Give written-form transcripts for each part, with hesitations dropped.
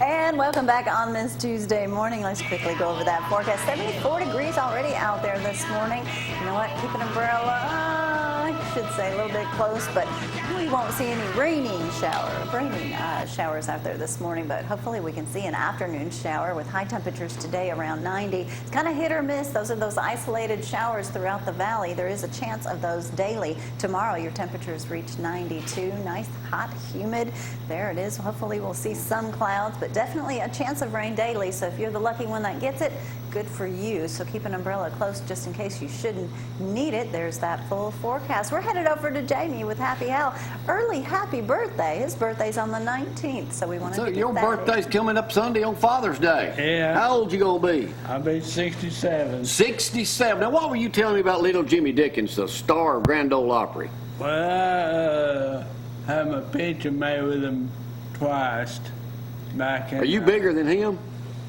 And welcome back on this Tuesday morning. Let's quickly go over that forecast. 74 degrees already out there this morning. You know what? Keep an umbrella. I should say a little bit close, but we won't see any raining showers out there this morning, but hopefully we can see an afternoon shower with high temperatures today around 90. It's kind of hit or miss. Those are those isolated showers throughout the valley. There is a chance of those daily. Tomorrow your temperatures reach 92. Nice, hot, humid. There it is. Hopefully we'll see some clouds, but definitely a chance of rain daily. So if you're the lucky one that gets it, good for you. So keep an umbrella close just in case you shouldn't need it. There's that full forecast. We're headed over to Jamie with Happy Hal. Early happy birthday. His birthday's on the 19th, so we wanted to get your birthday's coming up Sunday on Father's Day. Yeah. How old you gonna be? I'll be 67. 67. Now, what were you telling me about little Jimmy Dickens, the star of Grand Ole Opry? Well, I had my picture made with him twice back in. Are you bigger than him?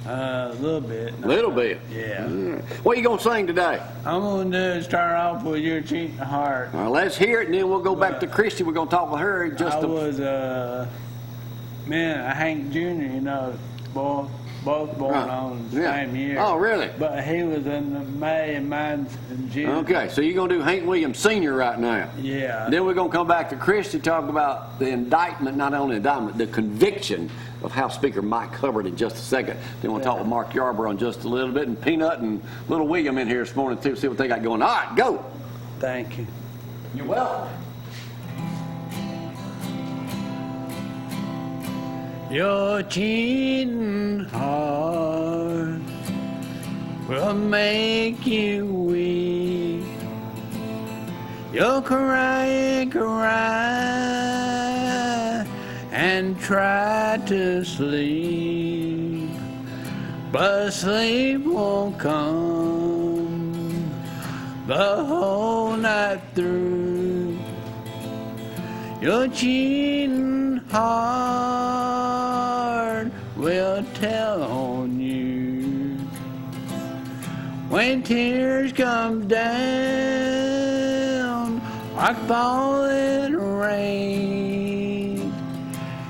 A little bit. A little bit? Yeah. What are you going to sing today? I'm going to start off with Your Cheating Heart. All right, let's hear it, and then we'll go back to Kristi. We're going to talk with her in just Hank Jr., you know, both born on the same year. Oh, really? But he was in May and mine's in June. Okay, so you're going to do Hank Williams Sr. right now. Yeah. And then we're going to come back to Kristi, talk about the indictment, not only the indictment, the conviction of House Speaker Mike Hubbard in just a second. Then we'll talk with Mark Yarborough in just a little bit, and Peanut and little William in here this morning, too, see what they got going. All right, go. Thank you. You're welcome. Your cheating heart will make you weak. You'll cry and try to sleep, but sleep won't come the whole night through. Your cheating heart will tell on you when tears come down like falling rain.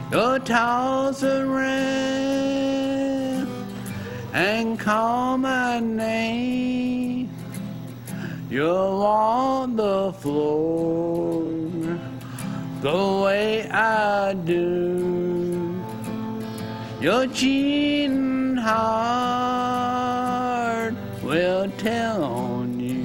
You'll toss around and call my name. You'll walk the floor the way I do. Your cheating heart will tell on you.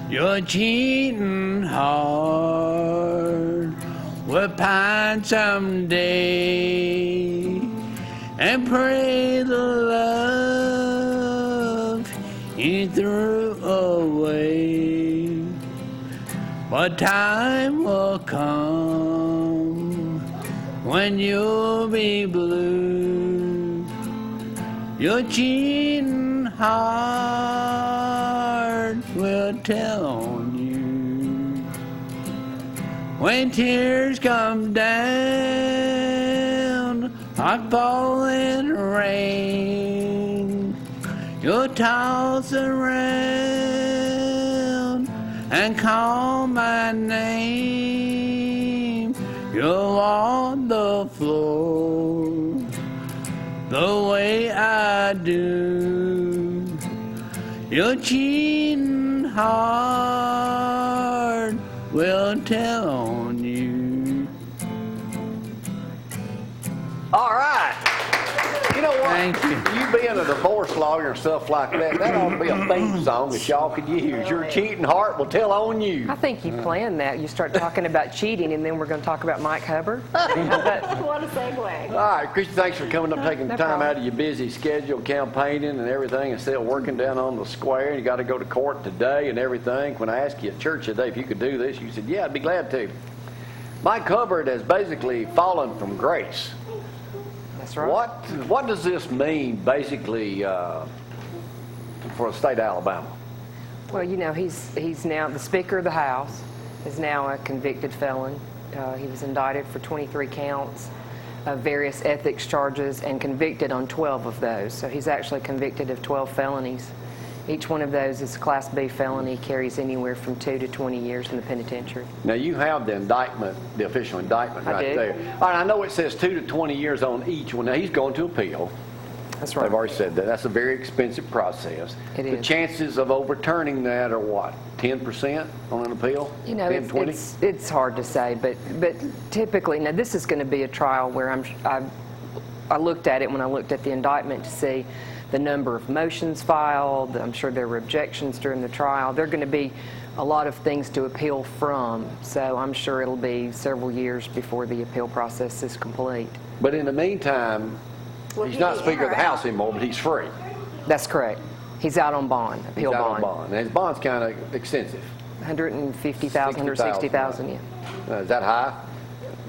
Your cheating heart will pine someday and pray the love you threw away. But time will come when you'll be blue. Your cheating heart will tell on you when tears come down like falling rain. You'll toss around and call my name. You'll walk the floor the way I do. Your cheating heart will tell on you. All right. You know what? Thank you. You being a divorce lawyer and stuff like that, that ought to be a theme song that y'all could use. Your cheating heart will tell on you. I think you planned that. You start talking about cheating, and then we're going to talk about Mike Hubbard. What a segue. All right, Kristi, thanks for coming up, taking No time problem. out of your busy schedule, campaigning and everything, and still working down on the square. You got to go to court today and everything. When I asked you at church today if you could do this, you said, yeah, I'd be glad to. Mike Hubbard has basically fallen from grace. That's right. What does this mean, basically, for the state of Alabama? Well, you know, he's now the Speaker of the House, is now a convicted felon. He was indicted for 23 counts of various ethics charges and convicted on 12 of those. So he's actually convicted of 12 felonies. Each one of those is a Class B felony, carries anywhere from 2 to 20 years in the penitentiary. Now, you have the indictment, the official indictment I right do. there. All right, I know it says 2 to 20 years on each one. Now, he's going to appeal. That's right. I've already said that. That's a very expensive process. It The is. chances of overturning that are what, 10% on an appeal? You know, 10, 20? it's hard to say, but typically, now this is going to be a trial where I looked at it when I looked at the indictment to see the number of motions filed. I'm sure there were objections during the trial. There are going to be a lot of things to appeal from, so I'm sure it'll be several years before the appeal process is complete. But in the meantime, Will he's he not be Speaker of the in or House out? anymore, but he's free. That's correct. He's out on bond, He's appeal out on bond. bond. And his bond's kind of extensive. 150,000 or 60,000, yeah. Is that high?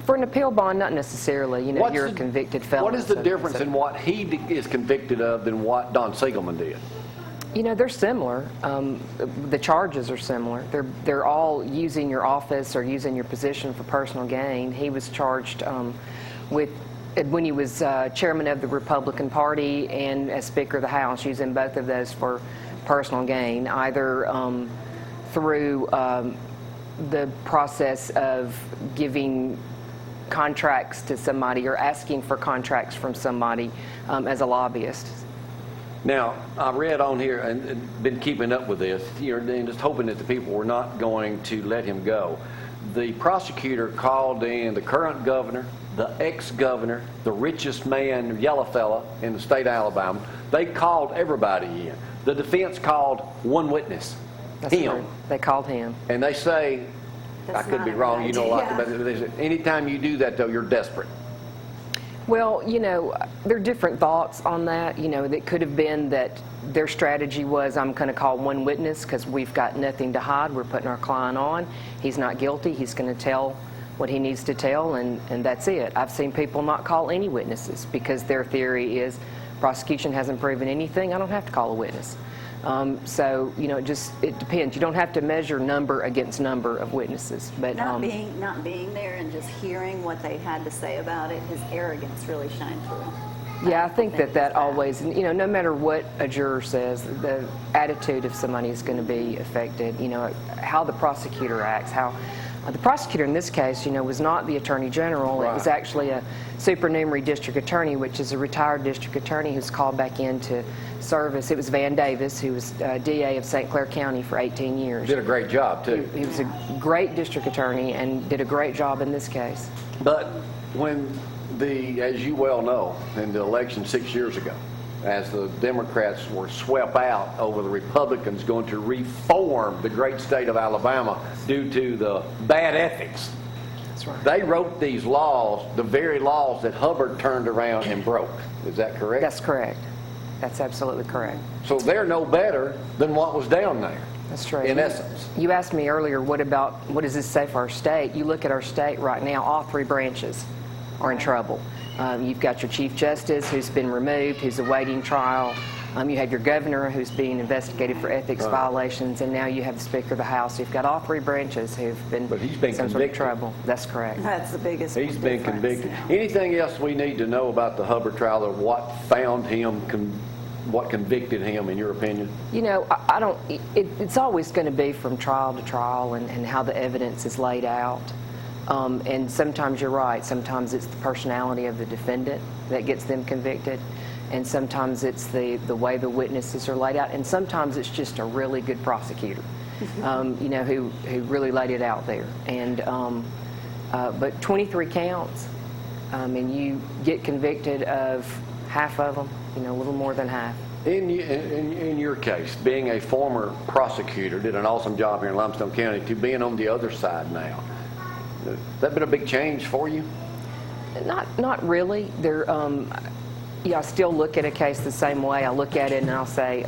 For an appeal bond, not necessarily. You know, What's you're a the- convicted felon. What is the so- difference so- in what he is convicted of than what Don Siegelman did? You know, they're similar. The charges are similar. They're all using your office or using your position for personal gain. He was charged with, when he was chairman of the Republican Party and as Speaker of the House, using both of those for personal gain, either through the process of giving contracts to somebody or asking for contracts from somebody as a lobbyist. Now, I read on here and been keeping up with this, and just hoping that the people were not going to let him go. The prosecutor called in the current governor, the ex-governor, the richest man, yellow fella in the state of Alabama. They called everybody in. The defense called one witness, That's him. true. They called him. And they say, I That's could not be a wrong, good you know a lot idea. about it. They say, anytime you do that, though, you're desperate. Well, you know, there are different thoughts on that. You know, it could have been that their strategy was, I'm going to call one witness because we've got nothing to hide. We're putting our client on. He's not guilty. He's going to tell what he needs to tell, and that's it. I've seen people not call any witnesses because their theory is prosecution hasn't proven anything. I don't have to call a witness. So, you know, it depends. You don't have to measure number against number of witnesses. But Not being there and just hearing what they had to say about it, his arrogance really shined through. yeah, I think that it's always, you know, no matter what a juror says, the attitude of somebody is going to be affected. You know, how the prosecutor acts, how the prosecutor in this case, you know, was not the attorney general. Right. It was actually a supernumerary district attorney, which is a retired district attorney who's called back into service. It was Van Davis, who was DA of St. Clair County for 18 years. Did a great job, too. He was a great district attorney and did a great job in this case. But when as you well know, in the election 6 years ago, as the Democrats were swept out over the Republicans going to reform the great state of Alabama due to the bad ethics, That's right. they wrote these laws, the very laws that Hubbard turned around and broke. Is that correct? That's correct. That's absolutely correct. So they're no better than what was down there. That's true. In essence. You asked me earlier, what does this say for our state? You look at our state right now, all three branches are in trouble. You've got your Chief Justice who's been removed, who's awaiting trial. You have your governor who's being investigated for ethics violations, and now you have the Speaker of the House. You've got all three branches who've been But he's been in some sort of convicted. trouble. That's correct. That's the biggest He's been difference, convicted. yeah. Anything else we need to know about the Hubbard trial, or what found him, what convicted him, in your opinion? You know, I don't. It's always going to be from trial to trial and how the evidence is laid out. And sometimes you're right. Sometimes it's the personality of the defendant that gets them convicted, and sometimes it's the way the witnesses are laid out, and sometimes it's just a really good prosecutor, you know, who really laid it out there. And but 23 counts, and you get convicted of half of them. You know, a little more than half. In your case, being a former prosecutor, did an awesome job here in Limestone County, to being on the other side now, has that been a big change for you? Not really. There, yeah, I still look at a case the same way. I look at it and I'll say,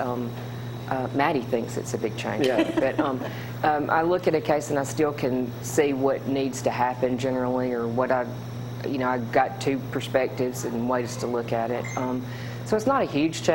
Maddie thinks it's a big change. Yeah. But I look at a case and I still can see what needs to happen generally, or what I've got two perspectives and ways to look at it. So it's not a huge change.